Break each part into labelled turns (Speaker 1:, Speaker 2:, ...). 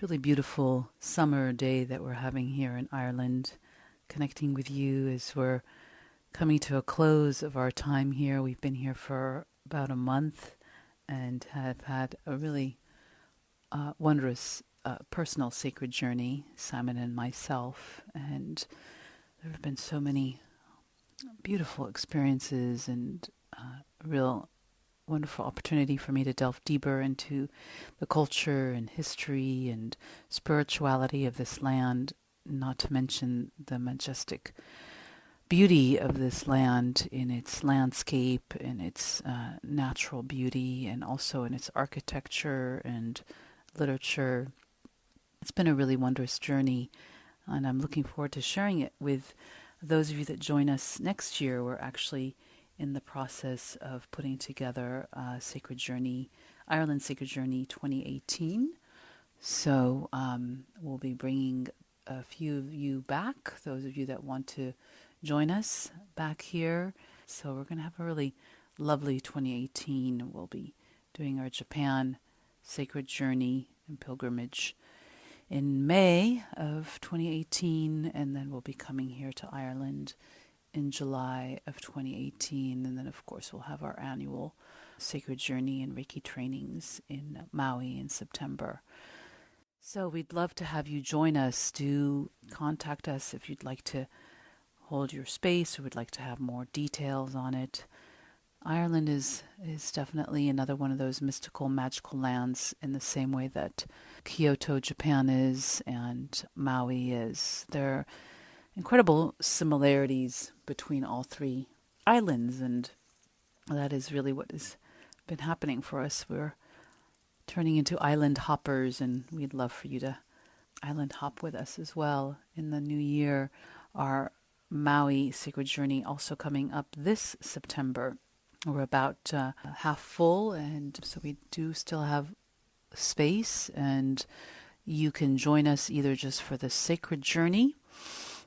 Speaker 1: really beautiful summer day that we're having here in Ireland, connecting with you as we're coming to a close of our time here. We've been here for about a month and have had a really wondrous personal sacred journey, Simon and myself. And there have been so many beautiful experiences and real wonderful opportunity for me to delve deeper into the culture and history and spirituality of this land, not to mention the majestic beauty of this land in its landscape, in its natural beauty, and also in its architecture and literature. It's been a really wondrous journey, and I'm looking forward to sharing it with those of you that join us next year. We're actually in the process of putting together Sacred Journey, Ireland Sacred Journey 2018. So we'll be bringing a few of you back, those of you that want to join us back here. So we're going to have a really lovely 2018. We'll be doing our Japan Sacred Journey and Pilgrimage in May of 2018, and then we'll be coming here to Ireland in July of 2018, and then of course we'll have our annual Sacred Journey and Reiki Trainings in Maui in September. So we'd love to have you join us. Do contact us if you'd like to hold your space or would like to have more details on it. Ireland is definitely another one of those mystical, magical lands in the same way that Kyoto, Japan is, and Maui is. There are incredible similarities between all three islands, and that is really what has been happening for us. We're turning into island hoppers, and we'd love for you to island hop with us as well in the new year. Our Maui Sacred Journey also coming up this September. We're about half full, and so we do still have space, and you can join us either just for the Sacred Journey,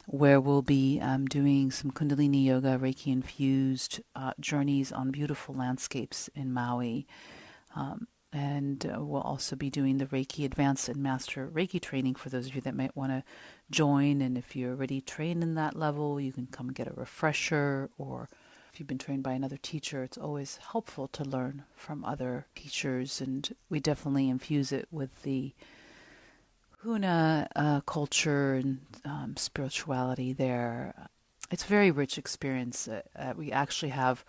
Speaker 1: where we'll be doing some Kundalini Yoga, Reiki-infused journeys on beautiful landscapes in Maui. And we'll also be doing the Reiki Advanced and Master Reiki training for those of you that might want to join. And if you're already trained in that level, you can come get a refresher, or if you've been trained by another teacher, it's always helpful to learn from other teachers. And we definitely infuse it with the Huna culture and spirituality there. It's a very rich experience. We actually have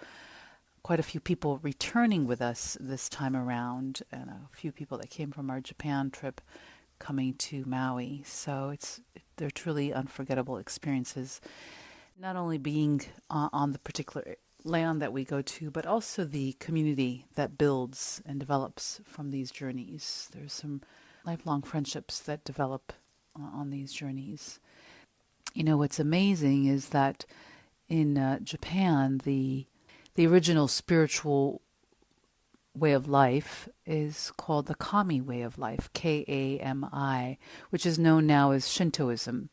Speaker 1: quite a few people returning with us this time around, and a few people that came from our Japan trip coming to Maui. So they're truly unforgettable experiences, not only being on the particular land that we go to, but also the community that builds and develops from these journeys. There's some lifelong friendships that develop on these journeys. You know, what's amazing is that in Japan, the original spiritual way of life is called the Kami way of life, Kami, which is known now as Shintoism.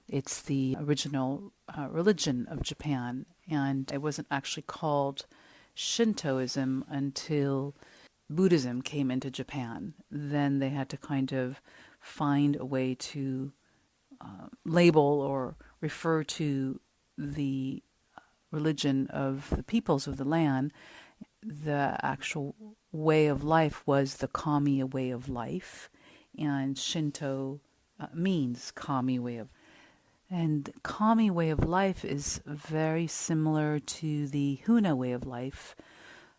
Speaker 1: It's the original religion of Japan, and it wasn't actually called Shintoism until Buddhism came into Japan. Then they had to kind of find a way to label or refer to the religion of the peoples of the land. The actual way of life was the Kami way of life, and Shinto means Kami way of. And Kami way of life is very similar to the Huna way of life,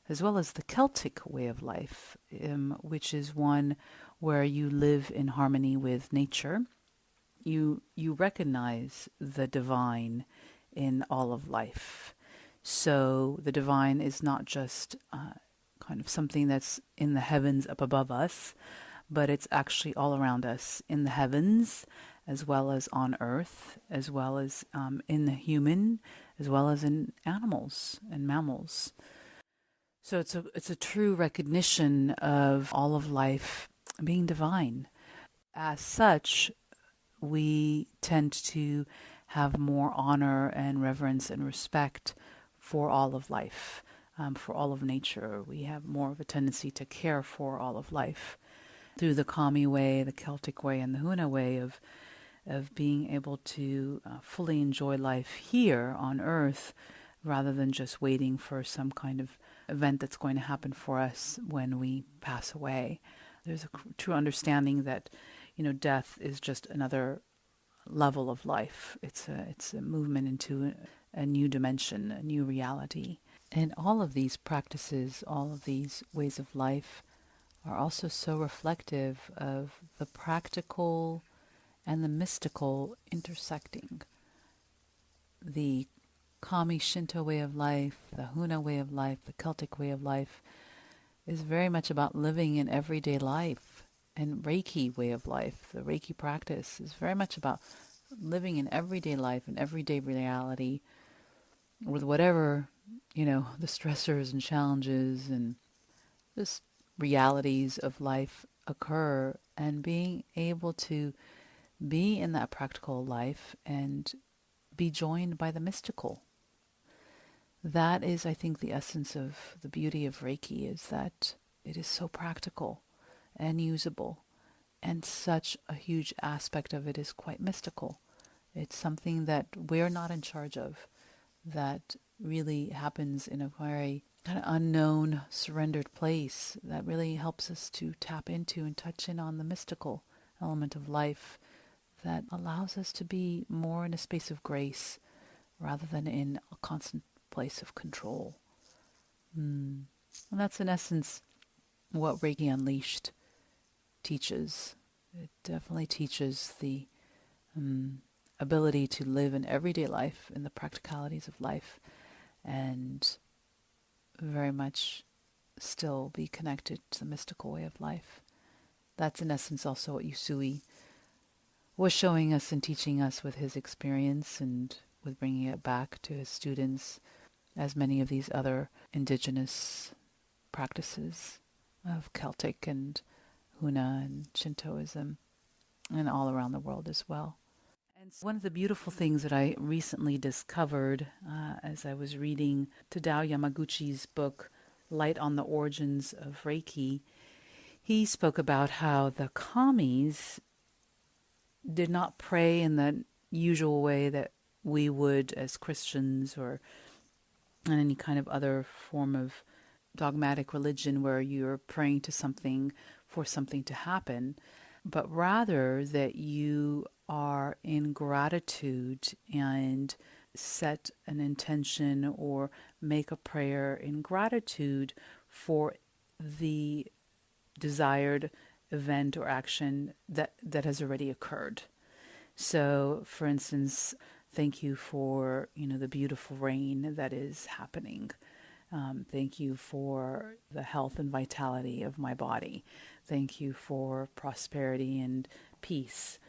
Speaker 1: as well as the Celtic way of life, which is one where you live in harmony with nature. You recognize the divine in all of life. So the divine is not just kind of something that's in the heavens up above us, but it's actually all around us in the heavens, as well as on earth, as well as in the human, as well as in animals and mammals. So it's a true recognition of all of life being divine. As such, we tend to have more honor and reverence and respect for all of life, for all of nature. We have more of a tendency to care for all of life. through the Kami way, the Celtic way, and the Huna way of being able to fully enjoy life here on Earth, rather than just waiting for some kind of event that's going to happen for us when we pass away. There's a true understanding that, death is just another level of life. It's a movement into a new dimension, a new reality. And all of these practices, all of these ways of life are also so reflective of the practical and the mystical intersecting. The Kami Shinto way of life, the Huna way of life, the Celtic way of life is very much about living in everyday life. And Reiki way of life, the Reiki practice, is very much about living in everyday life and everyday reality with whatever, the stressors and challenges and just realities of life occur, and being able to be in that practical life and be joined by the mystical. That is, I think, the essence of the beauty of Reiki, is that it is so practical and usable, and such a huge aspect of it is quite mystical. It's something that we're not in charge of, that really happens in a very kind of unknown, surrendered place that really helps us to tap into and touch in on the mystical element of life that allows us to be more in a space of grace rather than in a constant place of control. And that's in essence what Reiki Unleashed teaches. It definitely teaches the ability to live in everyday life, in the practicalities of life, and very much still be connected to the mystical way of life. That's in essence also what Usui was showing us and teaching us with his experience, and with bringing it back to his students, as many of these other indigenous practices of Celtic and Huna and Shintoism, and all around the world as well. And one of the beautiful things that I recently discovered as I was reading Tadao Yamaguchi's book, Light on the Origins of Reiki, he spoke about how the Kamis did not pray in the usual way that we would as Christians, or in any kind of other form of dogmatic religion where you're praying to something for something to happen, but rather that you are in gratitude and set an intention or make a prayer in gratitude for the desired event or action that has already occurred. So, for instance, thank you for, the beautiful rain that is happening. Thank you for the health and vitality of my body. Thank you for prosperity and peace.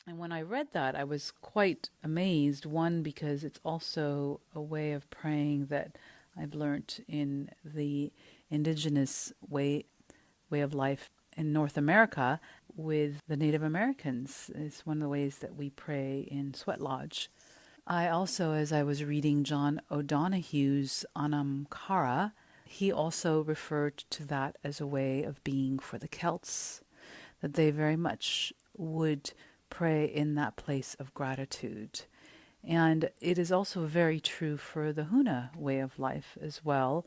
Speaker 1: And when I read that, I was quite amazed. One, because it's also a way of praying that I've learned in the indigenous way of life in North America with the Native Americans. It's one of the ways that we pray in Sweat Lodge. I also, as I was reading John O'Donoghue's Anam Cara, he also referred to that as a way of being for the Celts, that they very much would pray in that place of gratitude. And it is also very true for the Huna way of life as well.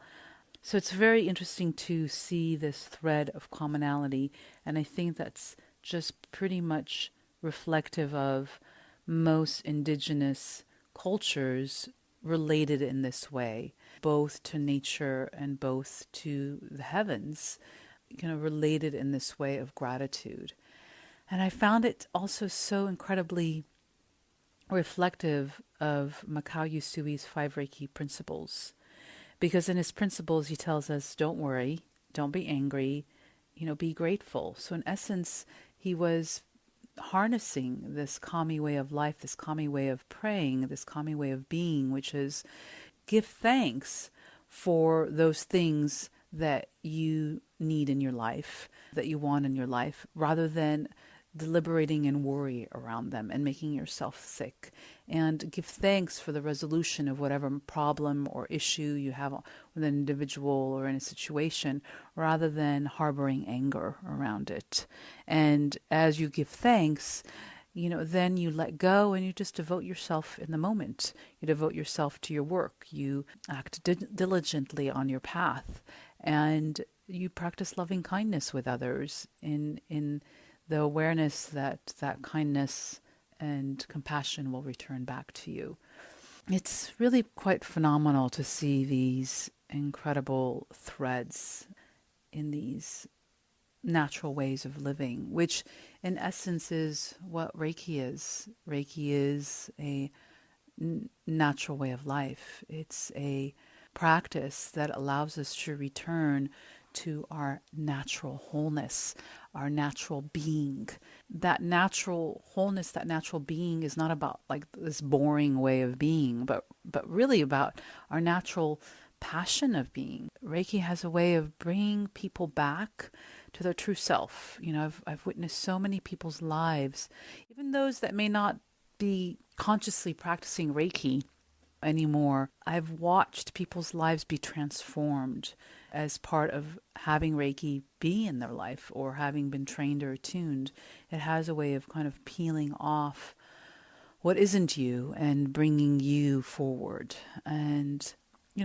Speaker 1: So it's very interesting to see this thread of commonality, and I think that's just pretty much reflective of most indigenous cultures related in this way, both to nature and both to the heavens, related in this way of gratitude. And I found it also so incredibly reflective of Mikao Usui's 5 Reiki principles. Because in his principles, he tells us, don't worry, don't be angry, be grateful. So in essence, he was harnessing this Kami way of life, this Kami way of praying, this Kami way of being, which is give thanks for those things that you need in your life, that you want in your life, rather than deliberating in worry around them and making yourself sick. And give thanks for the resolution of whatever problem or issue you have with an individual or in a situation, rather than harboring anger around it. And as you give thanks, then you let go and you just devote yourself in the moment. You devote yourself to your work. You act diligently on your path, and you practice loving kindness with others in the awareness that that kindness and compassion will return back to you. It's really quite phenomenal to see these incredible threads in these natural ways of living, which in essence is what Reiki is. Reiki is a natural way of life. It's a practice that allows us to return to our natural wholeness, our natural being. That natural wholeness, that natural being is not about like this boring way of being, but really about our natural passion of being. Reiki has a way of bringing people back to their true self. I've witnessed so many people's lives, even those that may not be consciously practicing Reiki anymore. I've watched people's lives be transformed as part of having Reiki be in their life or having been trained or attuned. It has a way of kind of peeling off what isn't you and bringing you forward. And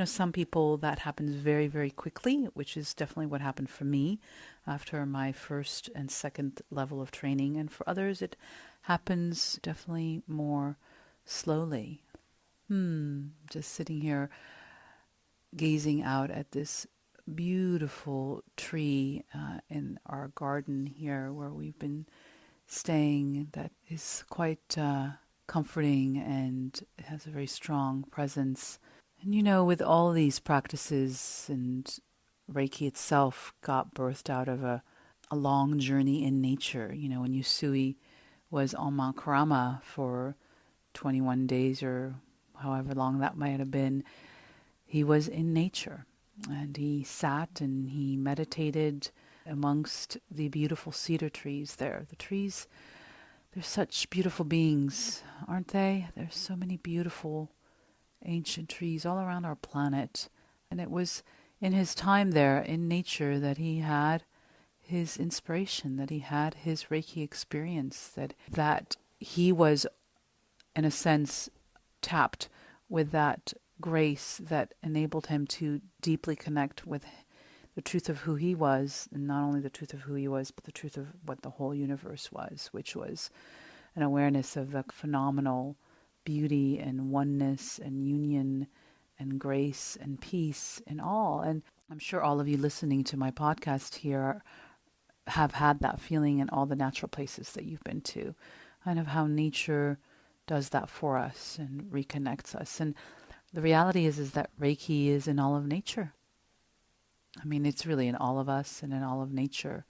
Speaker 1: some people that happens very, very quickly, which is definitely what happened for me after my first and second level of training. And for others, it happens definitely more slowly. Just sitting here gazing out at this beautiful tree in our garden here where we've been staying, that is quite comforting and has a very strong presence. And with all these practices, and Reiki itself got birthed out of a long journey in nature. When Usui was on Mount Karama for 21 days or however long that might have been, he was in nature. And he sat and he meditated amongst the beautiful cedar trees there. The trees, they're such beautiful beings, aren't they? There's so many beautiful ancient trees all around our planet. And it was in his time there in nature that he had his inspiration, that he had his Reiki experience, that he was, in a sense, tapped with that grace that enabled him to deeply connect with the truth of who he was, and not only the truth of who he was, but the truth of what the whole universe was, which was an awareness of the phenomenal beauty and oneness and union and grace and peace in all. And I'm sure all of you listening to my podcast here have had that feeling in all the natural places that you've been to, kind of how nature does that for us and reconnects us. And the reality is that Reiki is in all of nature. I mean, it's really in all of us and in all of nature.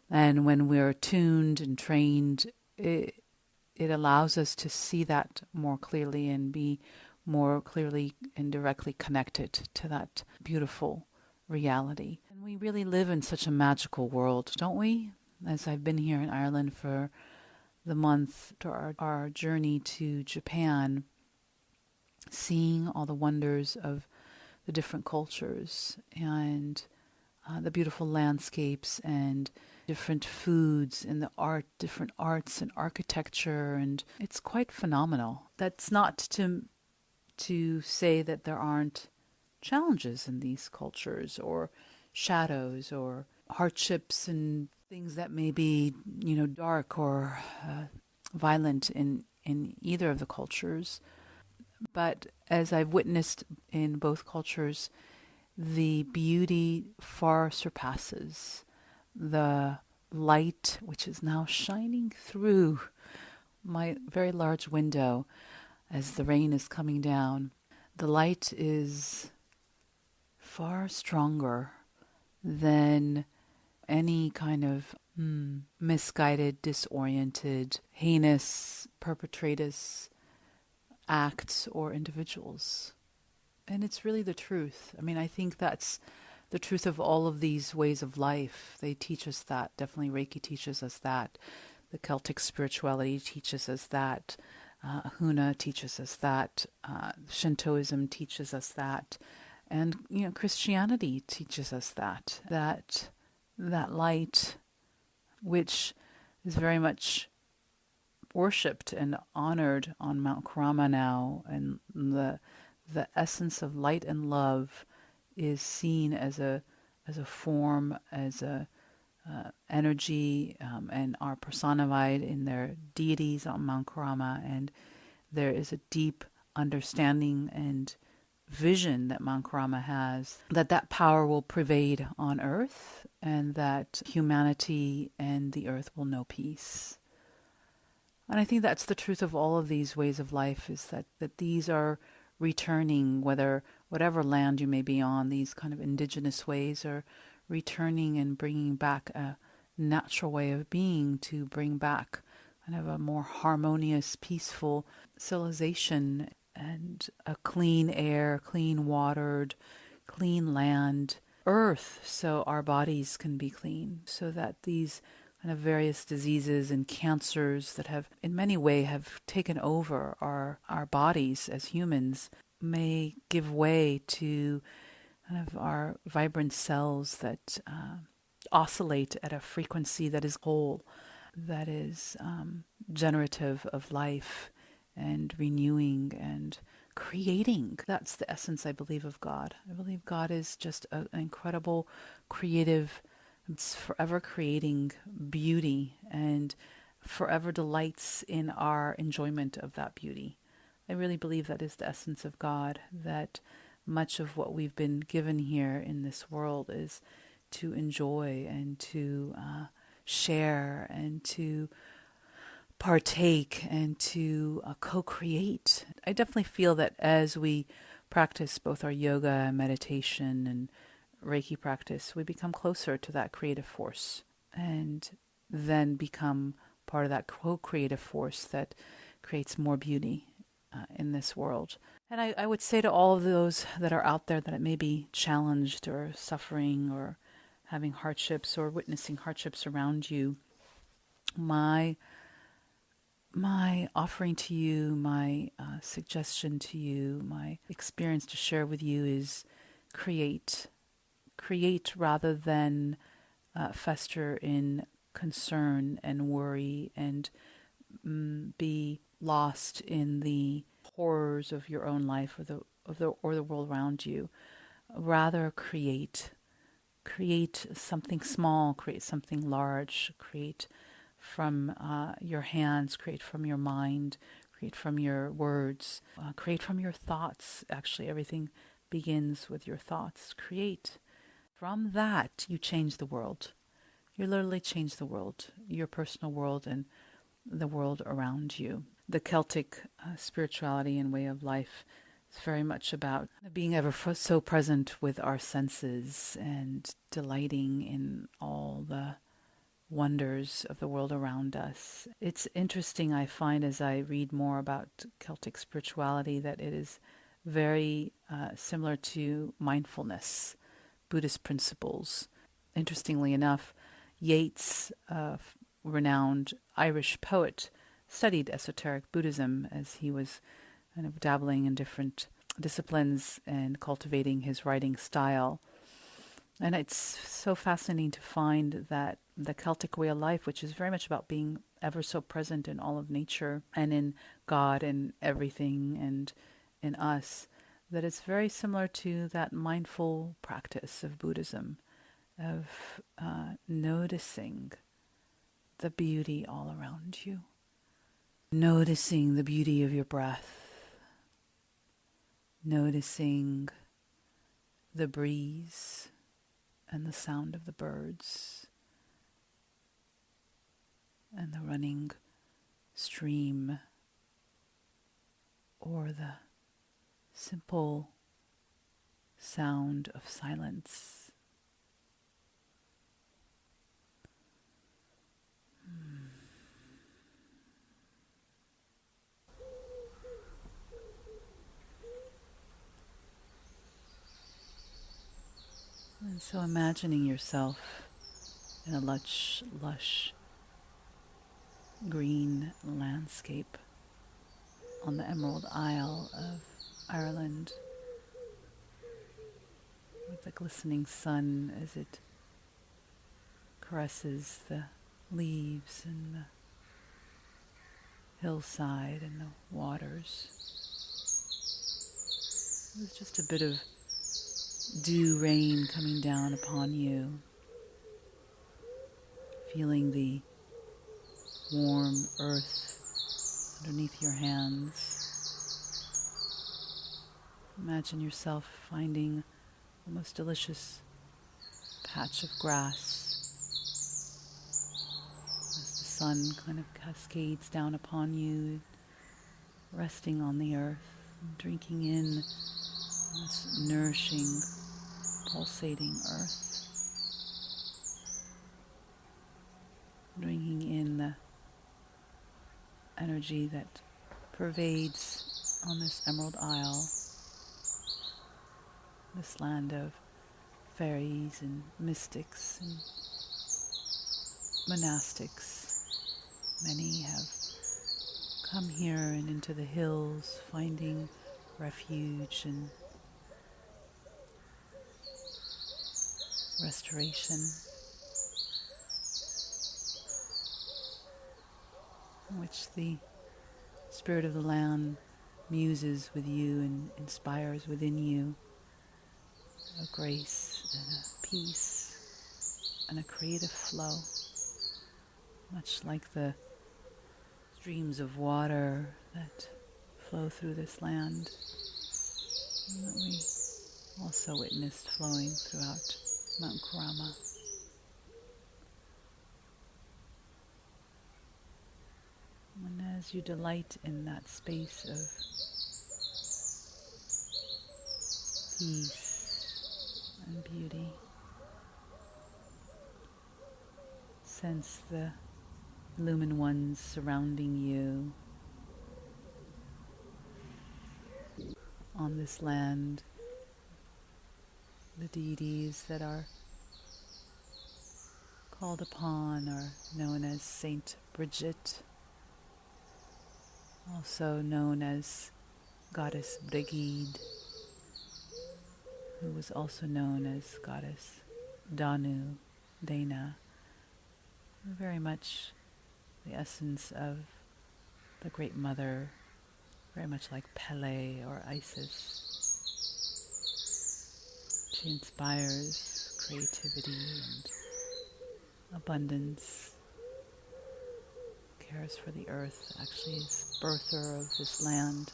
Speaker 1: And when we're tuned and trained, it allows us to see that more clearly and be more clearly and directly connected to that beautiful reality. And we really live in such a magical world, don't we? As I've been here in Ireland for the month, to our journey to Japan, seeing all the wonders of the different cultures and the beautiful landscapes and different foods and the art, different arts and architecture, and it's quite phenomenal. That's not to say that there aren't challenges in these cultures or shadows or hardships and things that may be, dark or violent in either of the cultures. But as I've witnessed in both cultures, the beauty far surpasses the light, which is now shining through my very large window as the rain is coming down. The light is far stronger than any kind of misguided, disoriented, heinous, perpetratus acts or individuals. And it's really the truth. I mean, I think that's the truth of all of these ways of life. They teach us that. Definitely Reiki teaches us that The Celtic spirituality teaches us that. Huna teaches us that. Shintoism teaches us that. And, Christianity teaches us that light, which is very much worshipped and honored on Mount Karama now, and the essence of light and love is seen as a form, as a energy, and are personified in their deities on Mount Karama. And there is a deep understanding and vision that Mount Karama has, that power will pervade on earth, and that humanity and the earth will know peace. And I think that's the truth of all of these ways of life, is that these are returning, whatever land you may be on, these kind of indigenous ways are returning and bringing back a natural way of being, to bring back kind of a more harmonious, peaceful civilization, and a clean air, clean watered, clean land, earth, so our bodies can be clean, so that these kind of various diseases and cancers that have in many ways have taken over our bodies as humans may give way to kind of our vibrant cells that oscillate at a frequency that is whole, that is generative of life and renewing and creating. That's the essence, I believe, of God. I believe God is just an incredible creative. It's forever creating beauty and forever delights in our enjoyment of that beauty. I really believe that is the essence of God, that much of what we've been given here in this world is to enjoy and to share and to partake and to co-create. I definitely feel that as we practice both our yoga, meditation, and Reiki practice, we become closer to that creative force, and then become part of that co-creative force that creates more beauty in this world. And I would say to all of those that are out there that may be challenged or suffering or having hardships or witnessing hardships around you, my offering to you, my suggestion to you, my experience to share with you is create rather than fester in concern and worry and be lost in the horrors of your own life or the world around you. Rather create something small, create something large, create from your hands, create from your mind, create from your words, create from your thoughts. Actually, everything begins with your thoughts. Create. From that, you change the world. You literally change the world, your personal world and the world around you. The Celtic spirituality and way of life is very much about being ever so present with our senses and delighting in all the wonders of the world around us. It's interesting, I find, as I read more about Celtic spirituality, that it is very similar to mindfulness, Buddhist principles. Interestingly enough, Yeats, a renowned Irish poet, studied esoteric Buddhism as he was kind of dabbling in different disciplines and cultivating his writing style. And it's so fascinating to find that the Celtic way of life, which is very much about being ever so present in all of nature and in God and everything and in us, that it's very similar to that mindful practice of Buddhism, of noticing the beauty all around you, noticing the beauty of your breath, noticing the breeze and the sound of the birds and the running stream, or the simple sound of silence. And so imagining yourself in a lush green landscape on the Emerald Isle of Ireland, with the glistening sun as it caresses the leaves and the hillside and the waters. There's just a bit of dew rain coming down upon you, feeling the warm earth underneath your hands. Imagine yourself finding the most delicious patch of grass as the sun kind of cascades down upon you, resting on the earth, and drinking in this nourishing, pulsating earth, drinking in the energy that pervades on this Emerald Isle, this land of fairies and mystics and monastics. Many have come here and into the hills, finding refuge and restoration, in which the spirit of the land muses with you and inspires within you a grace and a peace and a creative flow, much like the streams of water that flow through this land, and that we also witnessed flowing throughout Mount Kurama. And as you delight in that space of peace and beauty, sense the luminous ones surrounding you on this land, the deities that are called upon are known as Saint Bridget, also known as Goddess Brigid, who was also known as Goddess Danu, Dana, very much the essence of the Great Mother, very much like Pele or Isis. She inspires creativity and abundance, cares for the earth, actually is birther of this land.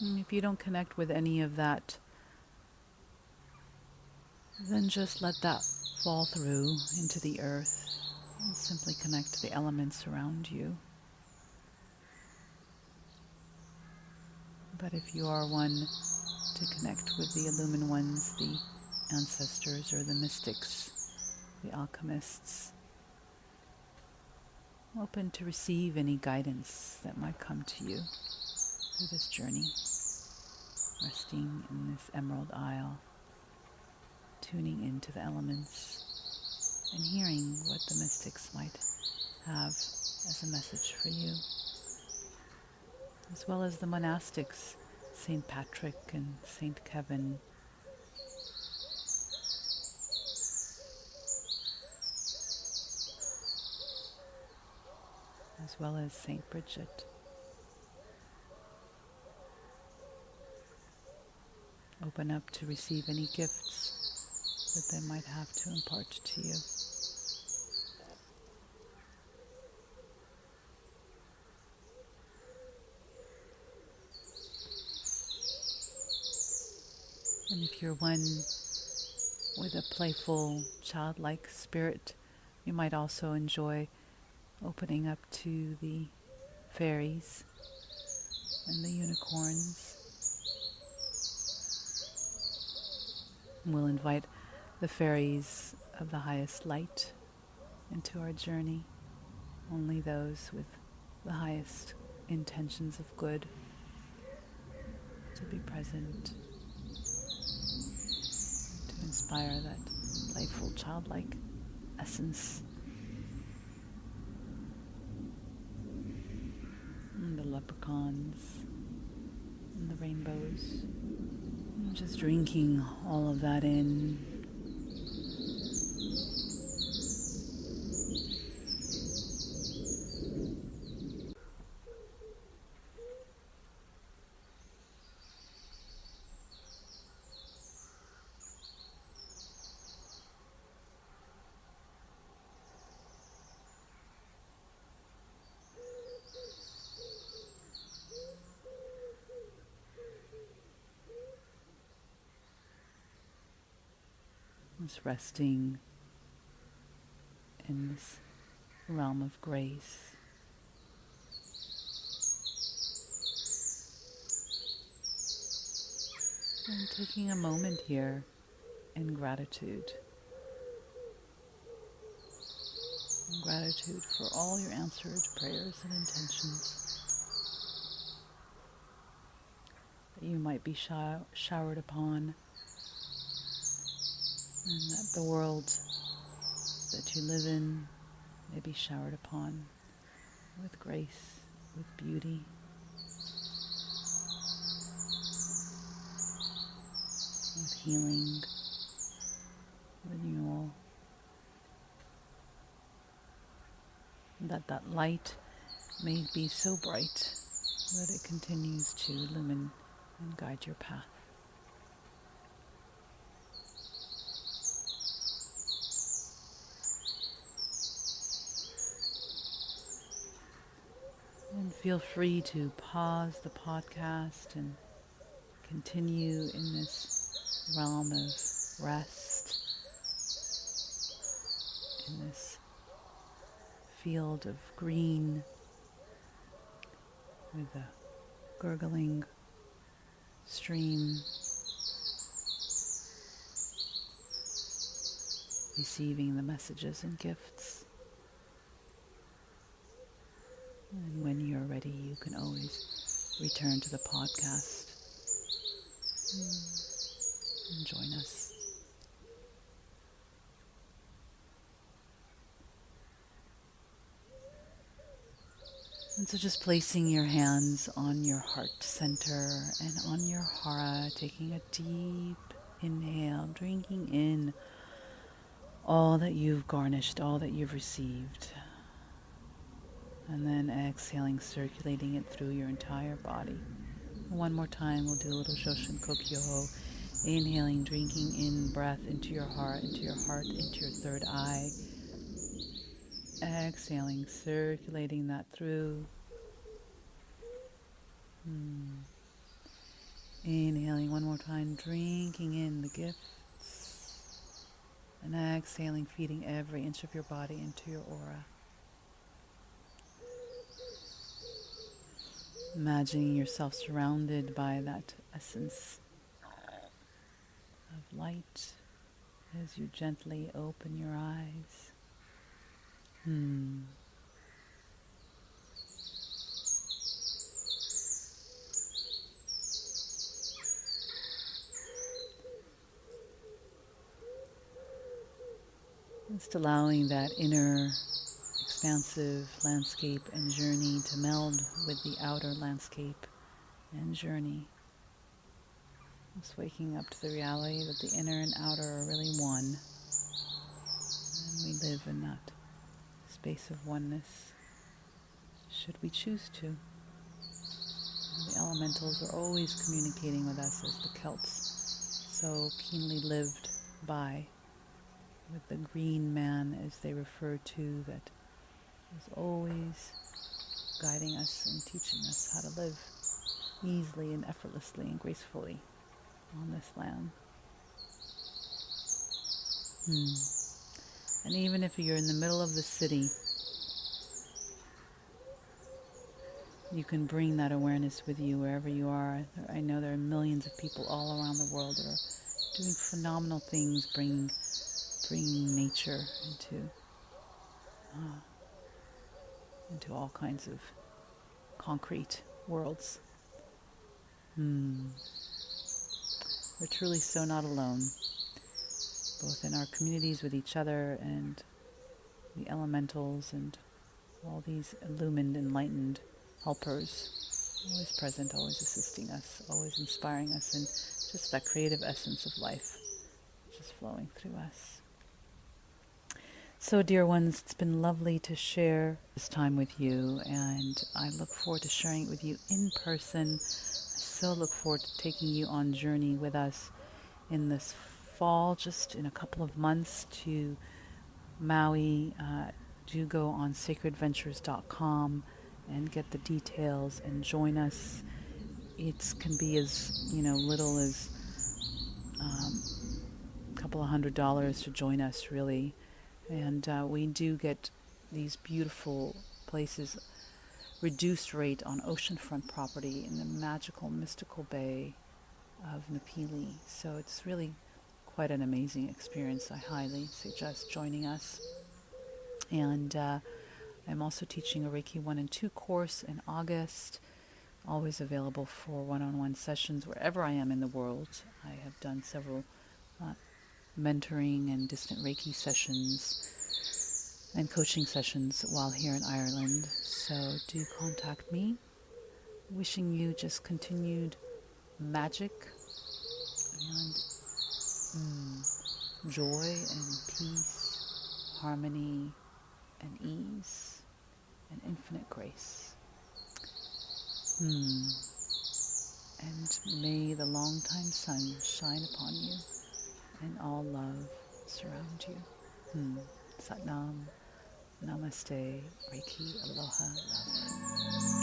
Speaker 1: And if you don't connect with any of that, then just let that fall through into the earth and simply connect to the elements around you. But if you are one to connect with the illumined ones, the ancestors or the mystics, the alchemists, open to receive any guidance that might come to you through this journey, resting in this Emerald Isle, tuning into the elements and hearing what the mystics might have as a message for you, as well as the monastics, St. Patrick and St. Kevin, as well as St. Bridget. Open up to receive any gifts that they might have to impart to you. And if you're one with a playful, childlike spirit, you might also enjoy opening up to the fairies and the unicorns. And we'll invite the fairies of the highest light into our journey, only those with the highest intentions of good to be present, to inspire that playful, childlike essence leprechauns and the rainbows. And just drinking all of that in. Just resting in this realm of grace. And taking a moment here in gratitude. In gratitude for all your answered prayers and intentions. That you might be showered upon. And that the world that you live in may be showered upon with grace, with beauty, with healing, renewal. And that light may be so bright that it continues to illumine and guide your path. And feel free to pause the podcast and continue in this realm of rest, in this field of green with a gurgling stream, receiving the messages and gifts. And when you're ready, you can always return to the podcast and join us. And so just placing your hands on your heart center and on your hara, taking a deep inhale, drinking in all that you've garnished, all that you've received. And then exhaling, circulating it through your entire body. One more time, we'll do a little Shoshin Kokyoho. Inhaling, drinking in breath into your heart, into your third eye. Exhaling, circulating that through. Inhaling one more time, drinking in the gifts. And exhaling, feeding every inch of your body into your aura. Imagining yourself surrounded by that essence of light as you gently open your eyes. Just allowing that inner expansive landscape and journey to meld with the outer landscape and journey. Just waking up to the reality that the inner and outer are really one. And we live in that space of oneness, should we choose to. The elementals are always communicating with us, as the Celts so keenly lived by, with the green man, as they refer to, that is always guiding us and teaching us how to live easily and effortlessly and gracefully on this land. And even if you're in the middle of the city, you can bring that awareness with you wherever you are. I know there are millions of people all around the world that are doing phenomenal things, bringing nature into all kinds of concrete worlds. We're truly so not alone, both in our communities with each other and the elementals and all these illumined, enlightened helpers always present, always assisting us, always inspiring us, and just that creative essence of life just flowing through us. So, dear ones, it's been lovely to share this time with you, and I look forward to sharing it with you in person. I so look forward to taking you on journey with us in this fall, just in a couple of months, to Maui. Do go on sacredventures.com and get the details and join us. It can be as little as a couple of $100 to join us, really. And we do get these beautiful places, reduced rate on oceanfront property in the magical, mystical bay of Napili. So it's really quite an amazing experience. I highly suggest joining us. And I'm also teaching a Reiki 1 and 2 course in August, always available for one-on-one sessions wherever I am in the world. I have done several mentoring and distant Reiki sessions and coaching sessions while here in Ireland. So do contact me. Wishing you just continued magic and joy and peace, harmony and ease and infinite grace. And may the long-time sun shine upon you and all love surround you. Sat Nam, Namaste, Reiki, Aloha, love.